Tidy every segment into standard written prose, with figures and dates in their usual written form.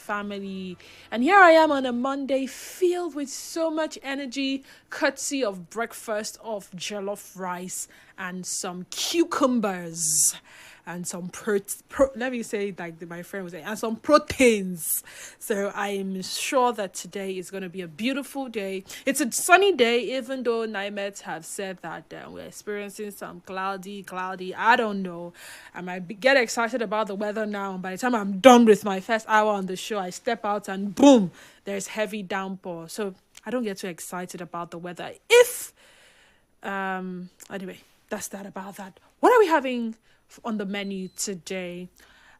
family. And here I am on a Monday filled with so much energy, courtesy of breakfast of jollof rice and some cucumbers and some let me say like my friend was saying, and some proteins. So I am sure that today is going to be a beautiful day. It's a sunny day, even though NIMET have said that we're experiencing some cloudy. I don't know. I might get excited about the weather now. By the time I'm done with my first hour on the show, I step out and boom, there's heavy downpour. So I don't get too excited about the weather. Anyway, that's that about that. What are we having on the menu today?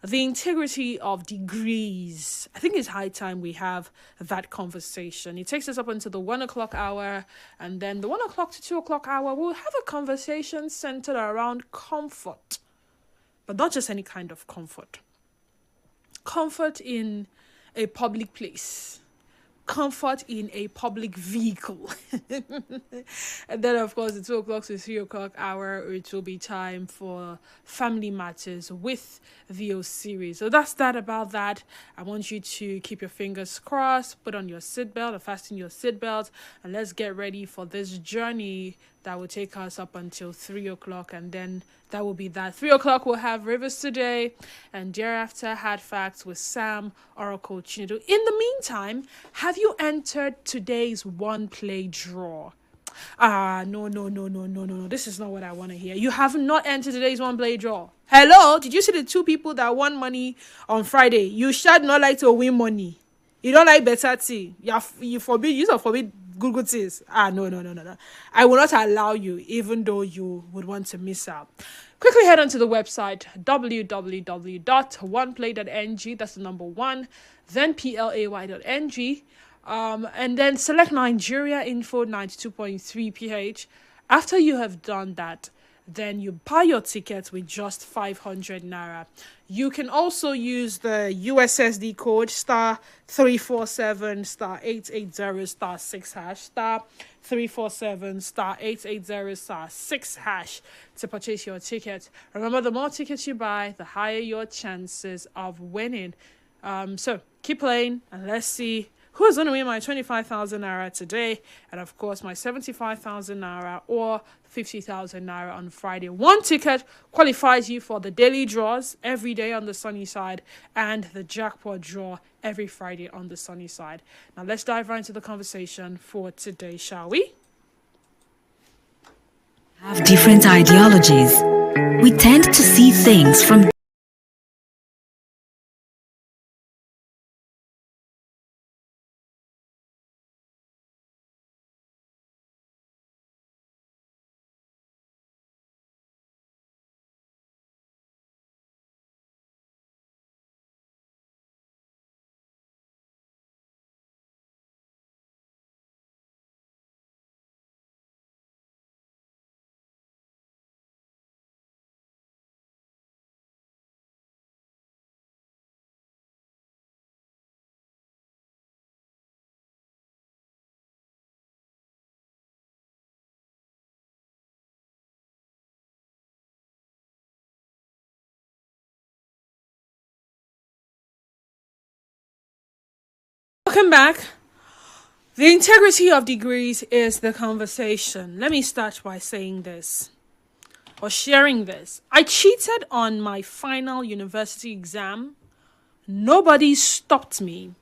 The integrity of degrees. I think it's high time we have that conversation. It takes us up until the 1 o'clock hour, and then the 1 o'clock to 2 o'clock hour, we'll have a conversation centered around comfort, but not just any kind of comfort. Comfort in a public place. Comfort in a public vehicle. And then of course the 2 o'clock to 3 o'clock hour, it will be time for family matters with the series. So that's that about that. I want you to keep your fingers crossed, put on your seatbelt or fasten your seatbelt, and let's get ready for this journey that will take us up until 3 o'clock, and then that will be that. 3 o'clock we'll have Rivers Today, and thereafter Hard Facts with Sam Oracle Chinedu. In the meantime, have you entered today's one play draw? No. This is not what I want to hear. You have not entered today's one play draw. Hello? Did you see the two people that won money on Friday? You should not like to win money. You don't like better tea. You forbid good things. No. I will not allow you, even though you would want to miss out. Quickly head onto the website www.oneplay.ng. That's the number 1, then play.ng. And then select Nigeria Info 92.3 PH. After you have done that, then you buy your tickets with just 500 naira. You can also use the USSD code *347 *880 *6 hash *347 *880 *6 hash to purchase your ticket. Remember, the more tickets you buy, the higher your chances of winning. So keep playing and let's see who's going to win my 25,000 naira today, and of course my 75,000 naira or 50,000 naira on Friday. One ticket qualifies you for the daily draws every day on the sunny side and the jackpot draw every Friday on the sunny side. Now let's dive right into the conversation for today, shall we? Have different ideologies. We tend to see things from Welcome back. The integrity of degrees is the conversation. Let me start by saying this, or sharing this. I cheated on my final university exam. Nobody stopped me,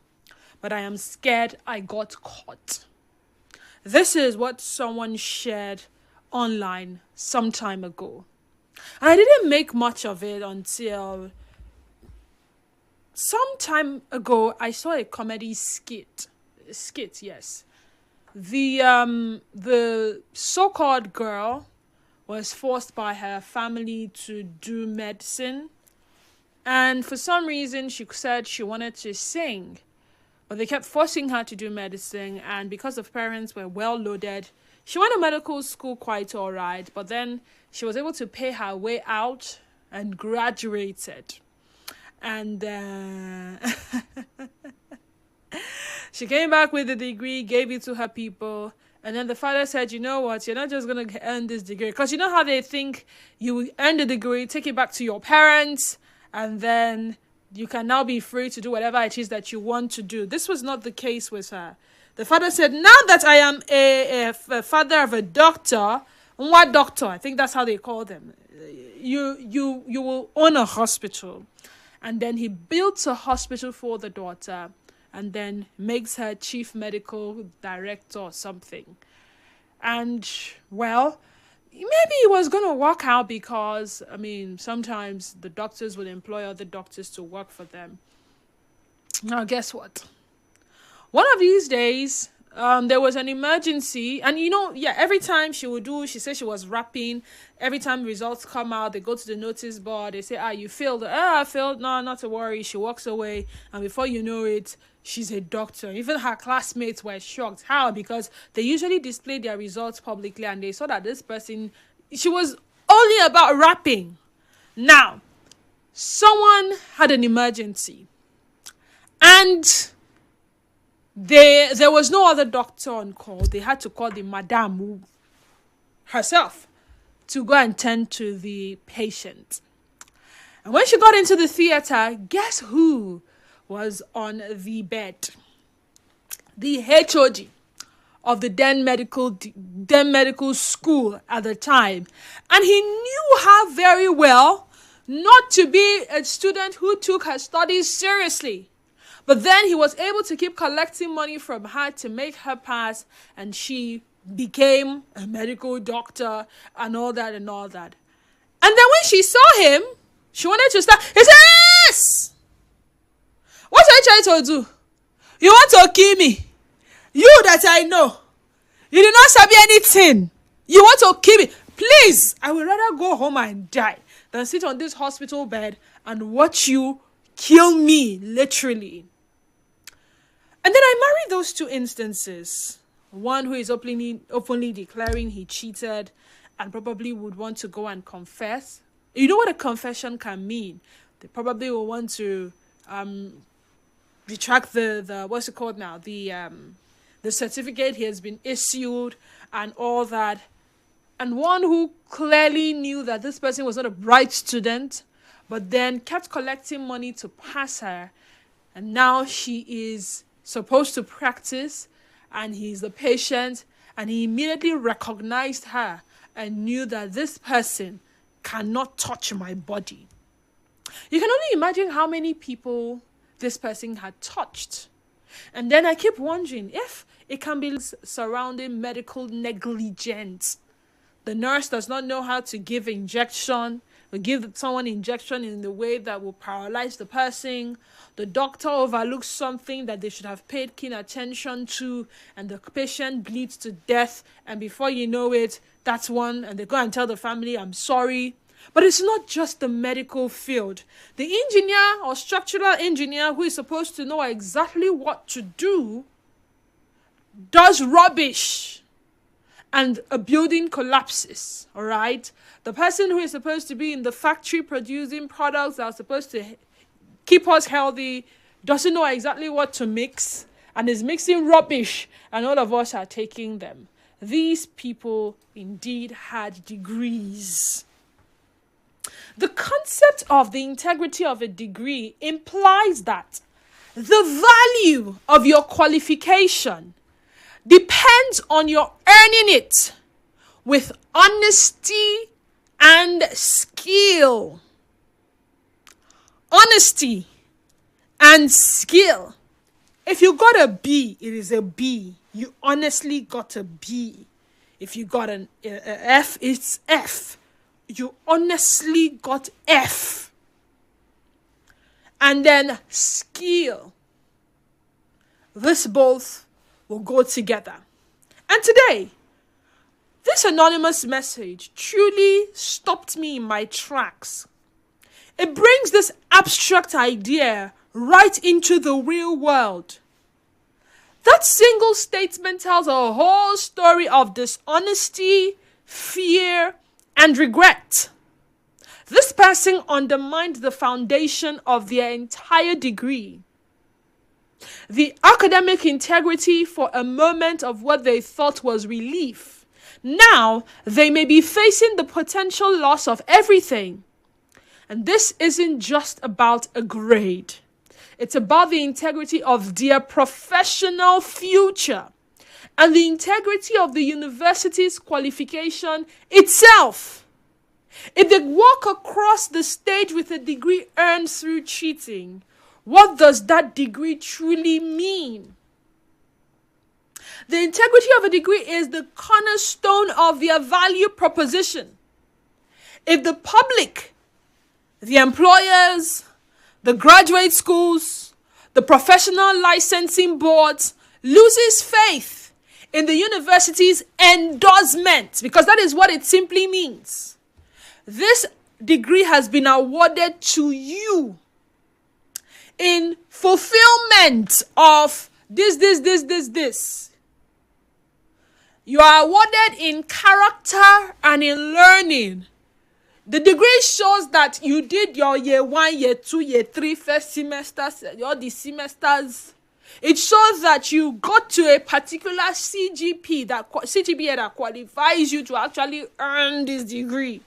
but I am scared I got caught. This is what someone shared online some time ago. And I didn't make much of it until some time ago. I saw a comedy skit, yes. The so-called girl was forced by her family to do medicine, and for some reason she said she wanted to sing, but they kept forcing her to do medicine, and because the parents were well loaded, she went to medical school quite all right, but then she was able to pay her way out and graduated. And she came back with a degree, gave it to her people, and then the father said, you know what, you're not just going to earn this degree, because you know how they think you earn the degree, take it back to your parents, and then You can now be free to do whatever it is that you want to do. This was not the case with her. The father said, now that I am a father of a doctor, what doctor? I think that's how they call them. You will own a hospital. And then he built a hospital for the daughter and then makes her chief medical director or something. And, well, maybe it was going to work out because, sometimes the doctors would employ other doctors to work for them. Now, guess what? One of these days, there was an emergency, and every time she said she was rapping. Every time results come out, they go to the notice board, they say, you failed. I failed. No, not to worry. She walks away, and before you know it, she's a doctor. Even her classmates were shocked. How? Because they usually display their results publicly, and they saw that this person, she was only about rapping. Now, someone had an emergency, and there was no other doctor on call. They had to call the madam herself to go and tend to the patient. And when she got into the theater, guess who was on the bed? The HOD of the Den Medical School at the time. And he knew her very well not to be a student who took her studies seriously. But then he was able to keep collecting money from her to make her pass, and she became a medical doctor and all that and all that. And then when she saw him, she wanted to start. He said, yes! What are you trying to do? You want to kill me? You that I know. You did not sabi anything. You want to kill me? Please, I would rather go home and die than sit on this hospital bed and watch you kill me, literally. And then I married those two instances. One who is openly declaring he cheated and probably would want to go and confess. You know what a confession can mean? They probably will want to retract the what's it called now? The certificate he has been issued and all that. And one who clearly knew that this person was not a bright student, but then kept collecting money to pass her. And now she is supposed to practice, and he's the patient, and he immediately recognized her and knew that this person cannot touch my body. You can only imagine how many people this person had touched. And then I keep wondering if it can be surrounding medical negligence. The nurse does not know how to give injection, or give someone injection in the way that will paralyze the person. The doctor overlooks something that they should have paid keen attention to, and the patient bleeds to death. And before you know it, that's one, and they go and tell the family, I'm sorry. But it's not just the medical field. The engineer or structural engineer who is supposed to know exactly what to do does rubbish, and a building collapses, all right? The person who is supposed to be in the factory producing products that are supposed to keep us healthy doesn't know exactly what to mix and is mixing rubbish, and all of us are taking them. These people indeed had degrees. The concept of the integrity of a degree implies that the value of your qualification depends on your earning it with honesty and skill. Honesty and skill. If you got a B, it is a B. You honestly got a B. If you got an F, it's F. You honestly got F. And then skill. This both will go together. And today, this anonymous message truly stopped me in my tracks. It brings this abstract idea right into the real world. That single statement tells a whole story of dishonesty, fear, and regret. This person undermined the foundation of their entire degree. The academic integrity for a moment of what they thought was relief. Now, they may be facing the potential loss of everything. And this isn't just about a grade. It's about the integrity of their professional future and the integrity of the university's qualification itself. If they walk across the stage with a degree earned through cheating, what does that degree truly mean? The integrity of a degree is the cornerstone of their value proposition. If the public, the employers, the graduate schools, the professional licensing boards loses faith in the university's endorsement, because that is what it simply means. This degree has been awarded to you in fulfillment of this. You are awarded in character and in learning. The degree shows that you did your year 1, year 2, year 3, first semesters, all the semesters. It shows that you got to a particular CGPA that qualifies you to actually earn this degree.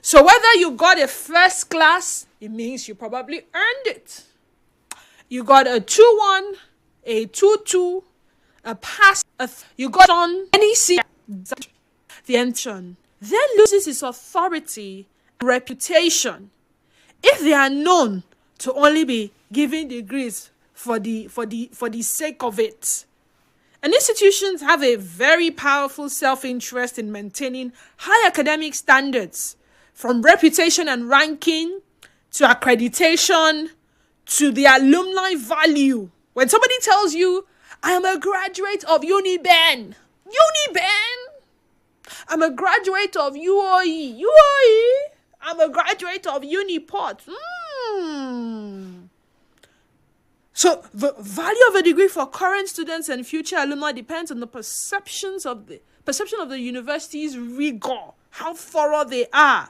So whether you got a first class, it means you probably earned it. You got a 2-1, a 2-2, a pass, you got on any the entry then loses its authority and reputation if they are known to only be giving degrees for the sake of it. And institutions have a very powerful self-interest in maintaining high academic standards, from reputation and ranking to accreditation to the alumni value. When somebody tells you, I am a graduate of UniBen, I'm a graduate of UOE, I'm a graduate of Uniport. So the value of a degree for current students and future alumni depends on the perception of the university's rigor, how thorough they are.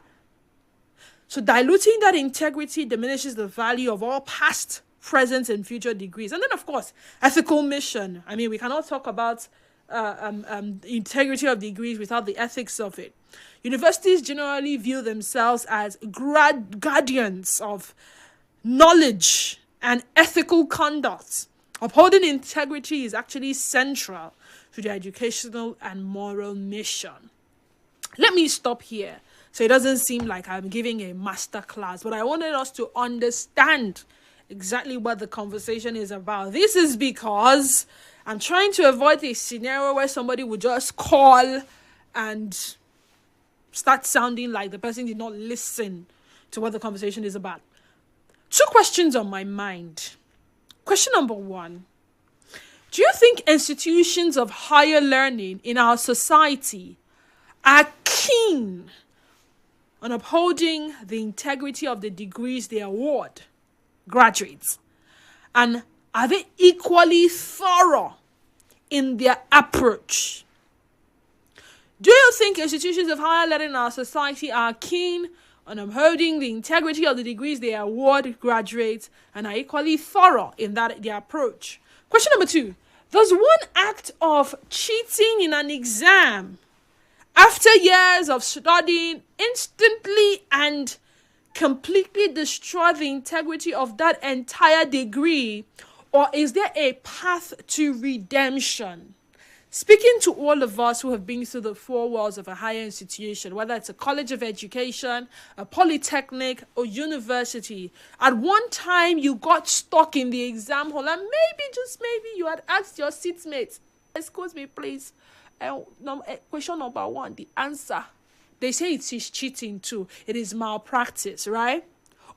So diluting that integrity diminishes the value of all past, present, and future degrees. And then, of course, ethical mission. I mean, we cannot talk about integrity of degrees without the ethics of it. Universities generally view themselves as guardians of knowledge and ethical conduct. Upholding integrity is actually central to the educational and moral mission. Let me stop here, so it doesn't seem like I'm giving a master class, but I wanted us to understand exactly what the conversation is about. This is because I'm trying to avoid a scenario where somebody would just call and start sounding like the person did not listen to what the conversation is about. 2 questions on my mind. Question number 1. Do you think institutions of higher learning in our society are keen on upholding the integrity of the degrees they award graduates? And are they equally thorough in their approach? Do you think institutions of higher learning in our society are keen on upholding the integrity of the degrees they award graduates and are equally thorough in their approach? Question number 2. Does one act of cheating in an exam after years of studying instantly and completely destroy the integrity of that entire degree, or is there a path to redemption? Speaking to all of us who have been through the 4 walls of a higher institution, whether it's a college of education, a polytechnic, or university, at one time you got stuck in the exam hall and maybe, just maybe, you had asked your seatmates, excuse me please, question number 1, the answer. They say it is cheating too. It is malpractice, right?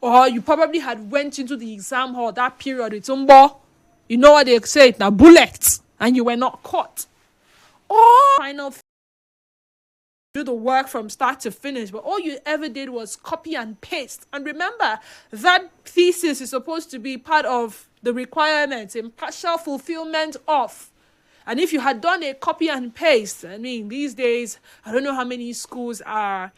Or you probably had went into the exam hall that period with umbo. You know what they say, now bullets, and you were not caught. Or final do the work from start to finish, but all you ever did was copy and paste. And remember, that thesis is supposed to be part of the requirements in partial fulfillment of. And if you had done a copy and paste, I mean, these days, I don't know how many schools are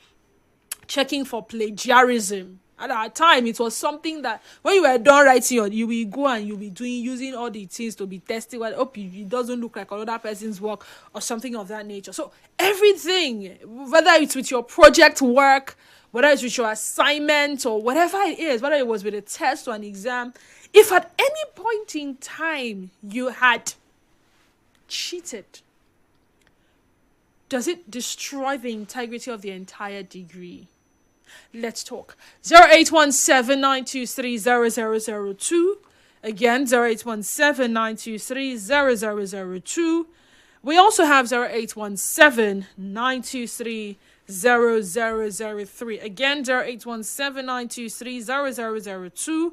checking for plagiarism. At our time, it was something that when you were done writing, you will go and you'll be using all the things to be testing. Well, hope it doesn't look like another person's work or something of that nature. So everything, whether it's with your project work, whether it's with your assignment or whatever it is, whether it was with a test or an exam, if at any point in time you had cheated, does it destroy the integrity of the entire degree? Let's talk. 0817-923-0002. Again, 0817-923-0002. We also have 0817-923-0003. Again, 0817-923-0002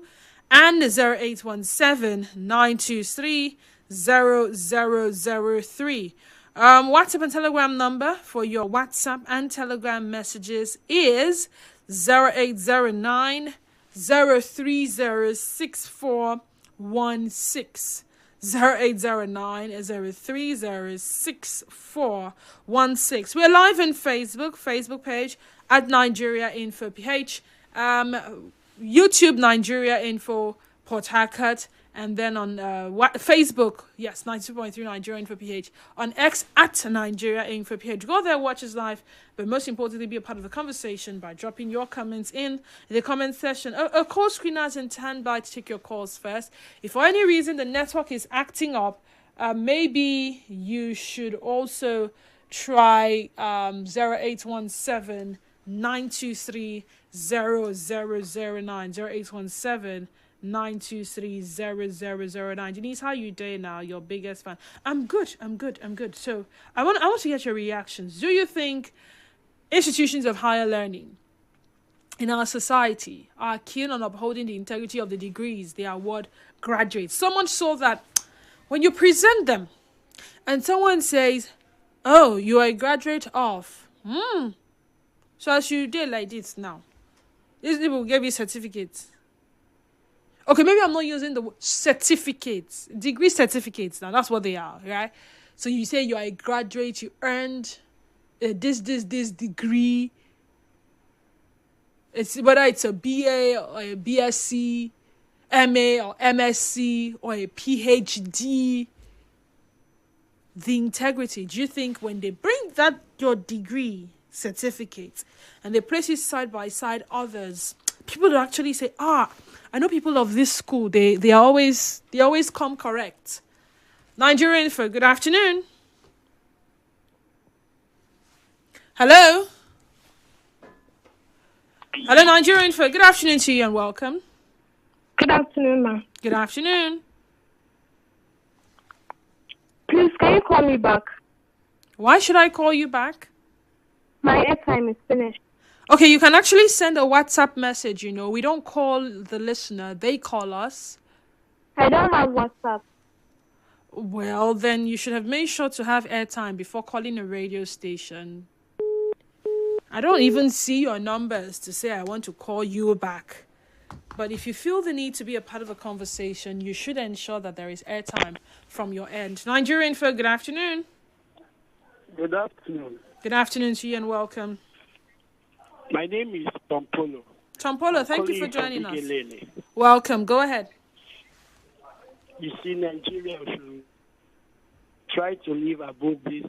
and 0817-923-0003. WhatsApp and Telegram number for your WhatsApp and Telegram messages is 0809 030 6416. 0809 030 6416. We're live on Facebook page at Nigeria Info PH, YouTube Nigeria Info Port Harcourt, and then on Facebook, yes, 92.3 Nigeria Info PH, on X at Nigeria Info PH. Go there, watch us live, but most importantly, be a part of the conversation by dropping your comments in the comment section. A call screener is in standby to take your calls first. If for any reason the network is acting up, maybe you should also try 0817 923 0009. 0817 923-0009. Denise, how you doing now? Your biggest fan. I'm good. So I want to get your reactions. Do you think institutions of higher learning in our society are keen on upholding the integrity of the degrees they award graduates? So much so that when you present them and someone says, "Oh, you are a graduate of," so as you did like this now, these people gave you certificates. Okay, maybe I'm not using the word certificates. Degree certificates now. That's what they are, right? So you say you are a graduate, you earned this degree. It's whether it's a BA or a BSc, MA or MSc or a PhD. The integrity. Do you think when they bring that your degree certificate and they place it side by side others, people will actually say, I know people of this school, they always come correct. Nigerian Info, good afternoon. Hello, Nigerian Info, good afternoon to you and welcome. Good afternoon, ma'am. Good afternoon. Please, can you call me back? Why should I call you back? My airtime is finished. Okay, you can actually send a WhatsApp message, we don't call the listener, they call us. I don't have WhatsApp. Well, then you should have made sure to have airtime before calling a radio station. I don't even see your numbers to say I want to call you back. But if you feel the need to be a part of a conversation, you should ensure that there is airtime from your end. Nigeria Info, good afternoon. Good afternoon. Good afternoon to you and welcome. My name is Tompolo. Tompolo, thank you for joining us. Welcome. Go ahead. You see, Nigeria should try to live above this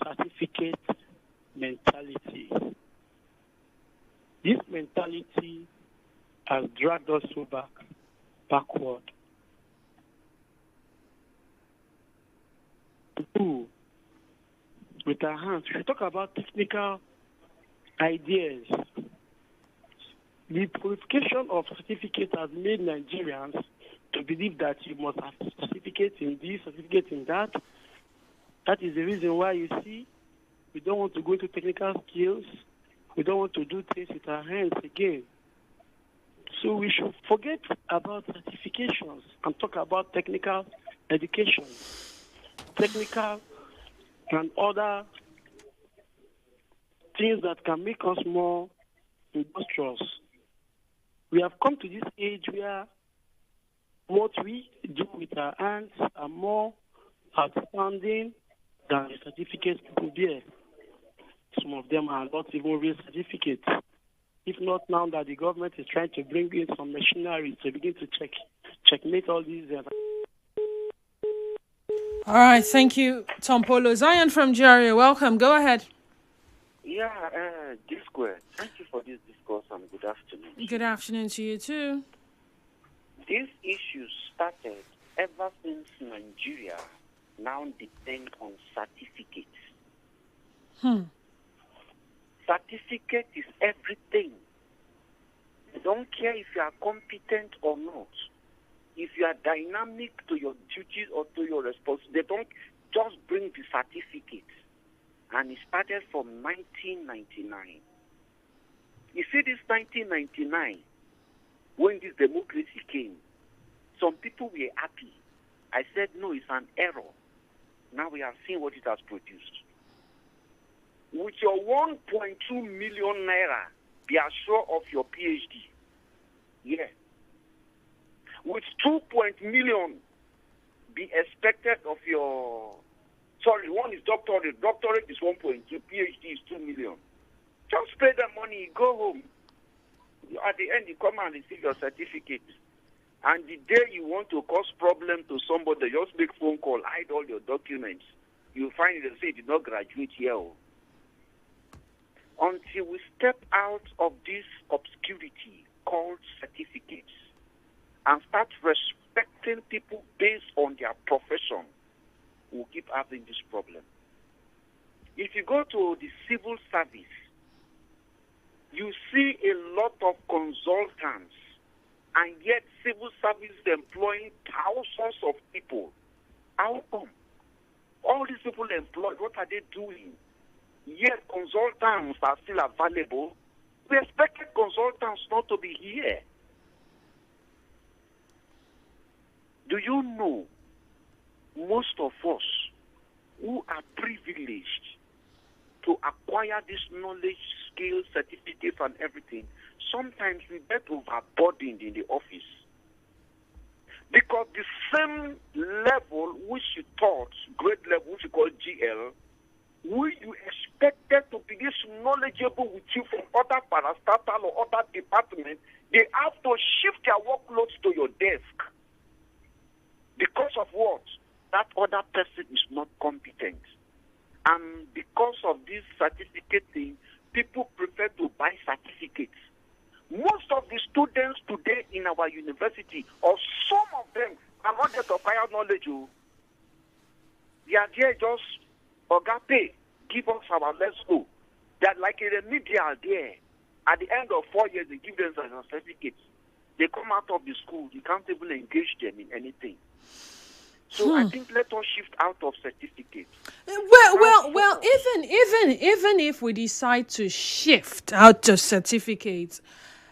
certificate mentality. This mentality has dragged us so backward. With our hands, we talk about technical ideas. The purification of certificate has made Nigerians to believe that you must have certificate in this, certificate in that. That is the reason why you see we don't want to go into technical skills. We don't want to do things with our hands again. So we should forget about certifications and talk about technical education, technical and other things that can make us more industrious. We have come to this age where what we do with our hands are more outstanding than the certificates people bear. Some of them are not even real certificates. If not now that the government is trying to bring in some machinery to begin to checkmate all these. All right, thank you, Tom Polo. Zion from Jaria, welcome. Go ahead. Yeah, G-Square. Thank you for this discourse and good afternoon. Good afternoon to you too. This issue started ever since Nigeria now depend on certificates. Certificate is everything. They don't care if you are competent or not. If you are dynamic to your duties or to your responsibility, they don't just bring the certificate. And it started from 1999. You see, this 1999, when this democracy came, some people were happy. I said, no, it's an error. Now we have seen what it has produced. With your 1.2 million naira, be assured of your PhD. Yeah. With 2 million, be expected of your... Sorry, one is doctorate. Doctorate is 1.2. PhD is 2 million. Just pay the money, go home. At the end, you come and receive your certificate. And the day you want to cause problem to somebody, just make phone call, hide all your documents. You find they say you did not graduate here. Until we step out of this obscurity called certificates and start respecting people based on their profession, we'll keep having this problem. If you go to the civil service, you see a lot of consultants, and yet civil service is employing thousands of people. How come? All these people employed, what are they doing? Yet consultants are still available. We expected consultants not to be here. Do you know, most of us who are privileged to acquire this knowledge, skills, certificates, and everything, sometimes we get overburdened in the office. Because the same level which you taught, grade level, which you call GL, who you expected to be this knowledgeable with you from other parastatal or other departments, they have to shift their workloads to your desk. Because of what? That other person is not competent. And because of this certificate thing, people prefer to buy certificates. Most of the students today in our university, or some of them, are not yet of higher knowledge. They are there just, Ogape, give us our let's go. They are like a remedial there. At the end of 4 years, they give them a certificate. They come out of the school, you can't even engage them in anything. So I think let us shift out of certificates. Well. Even if we decide to shift out of certificates,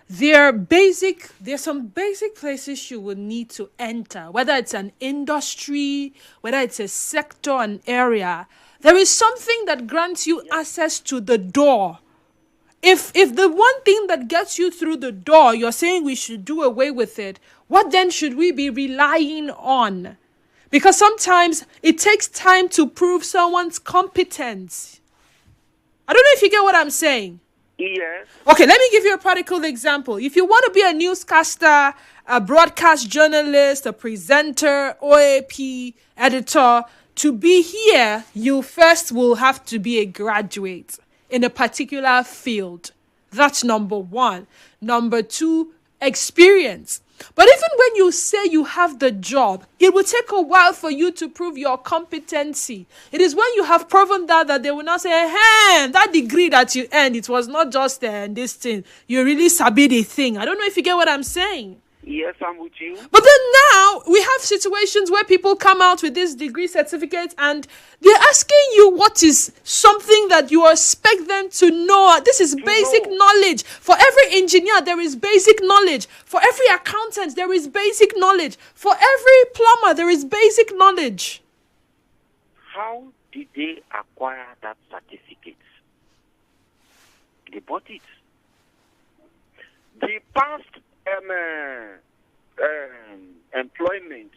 there's some basic places you would need to enter, whether it's an industry, whether it's a sector, an area. There is something that grants you access to the door. If the one thing that gets you through the door, you're saying we should do away with it, what then should we be relying on? Because sometimes it takes time to prove someone's competence. I don't know if you get what I'm saying. Yes. Okay, let me give you a practical example. If you want to be a newscaster, a broadcast journalist, a presenter, OAP editor, to be here, you first will have to be a graduate in a particular field. That's number one. Number two, experience. But even when you say you have the job, it will take a while for you to prove your competency. It is when you have proven that they will now say, hey, that degree that you earned, it was not just this thing. You really sabi the thing. I don't know if you get what I'm saying. Yes, I'm with you. But then now we have situations where people come out with this degree certificate and they're asking you what is something that you expect them to know. This is basic knowledge. For every engineer, there is basic knowledge. For every accountant, there is basic knowledge. For every plumber, there is basic knowledge. How did they acquire that certificate? They bought it. The past employment,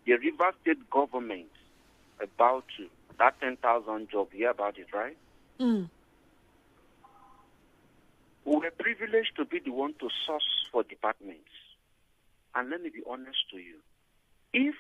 the River State government about that 10,000 job, you hear about it, right? We were privileged privileged to be the one to source for departments. And let me be honest to you. If